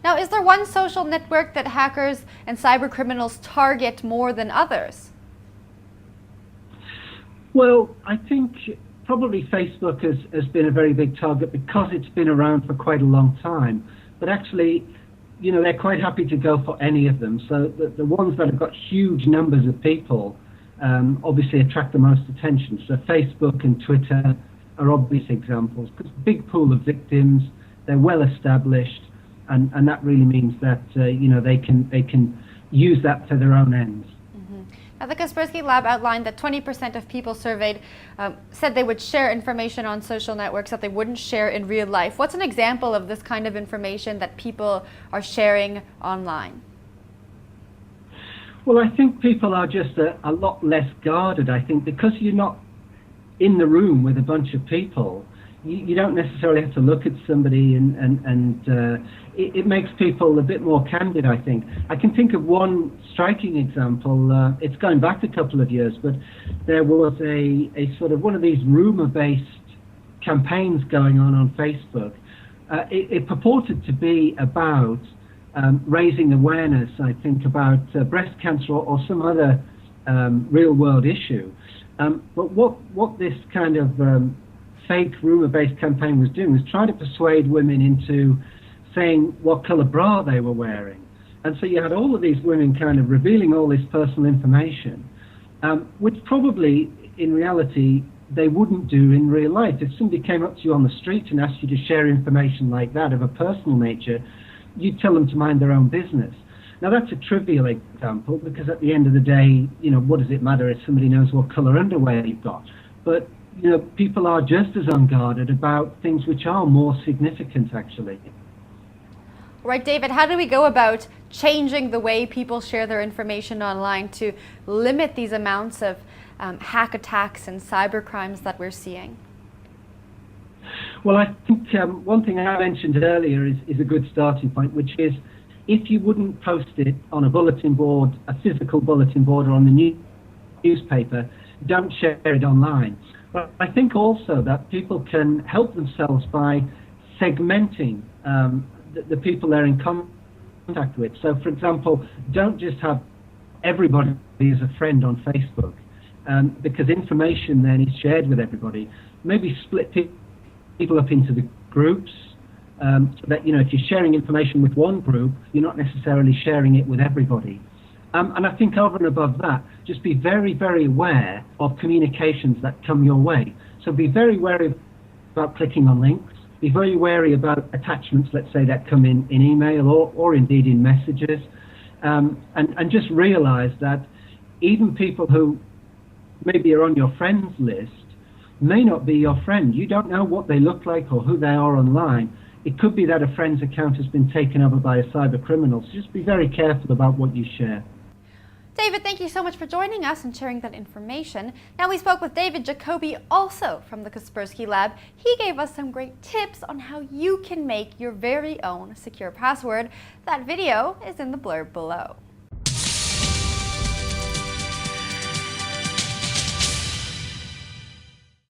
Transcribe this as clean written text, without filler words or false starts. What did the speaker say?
Now, is there one social network that hackers and cyber criminals target more than others? Well, I think probably Facebook has been a very big target because it's been around for quite a long time. But actually, they're quite happy to go for any of them. So the ones that have got huge numbers of people obviously attract the most attention. So Facebook and Twitter are obvious examples because big pool of victims, they're well established, and that really means that they can use that for their own ends. Now, the Kaspersky Lab outlined that 20% of people surveyed said they would share information on social networks that they wouldn't share in real life. What's an example of this kind of information that people are sharing online? Well, I think people are just a lot less guarded. I think because you're not in the room with a bunch of people, you don't necessarily have to look at somebody, and it makes people a bit more candid, I think. I can think of one striking example. It's going back a couple of years, but there was a sort of one of these rumor-based campaigns going on Facebook. It purported to be about raising awareness, I think, about breast cancer or some other real-world issue. But what this kind of fake rumor-based campaign was doing was trying to persuade women into saying what color bra they were wearing. And so you had all of these women kind of revealing all this personal information, which probably in reality they wouldn't do in real life. If somebody came up to you on the street and asked you to share information like that of a personal nature, you'd tell them to mind their own business. Now that's a trivial example because at the end of the day, what does it matter if somebody knows what color underwear you've got? But people are just as unguarded about things which are more significant, actually. Right, David, how do we go about changing the way people share their information online to limit these amounts of hack attacks and cyber crimes that we're seeing? Well, I think one thing I mentioned earlier is a good starting point, which is if you wouldn't post it on a bulletin board, a physical bulletin board, or on the newspaper, don't share it online. But I think also that people can help themselves by segmenting the people they're in contact with. So, for example, don't just have everybody as a friend on Facebook, because information then is shared with everybody. Maybe split people up into the groups, so that if you're sharing information with one group, you're not necessarily sharing it with everybody. And I think over and above that, just be very, very aware of communications that come your way. So be very wary about clicking on links. Be very wary about attachments, let's say, that come in email or indeed in messages. And just realize that even people who maybe are on your friends list may not be your friend. You don't know what they look like or who they are online. It could be that a friend's account has been taken over by a cyber criminal. So just be very careful about what you share. David, thank you so much for joining us and sharing that information. Now, we spoke with David Jacoby, also from the Kaspersky Lab. He gave us some great tips on how you can make your very own secure password. That video is in the blurb below.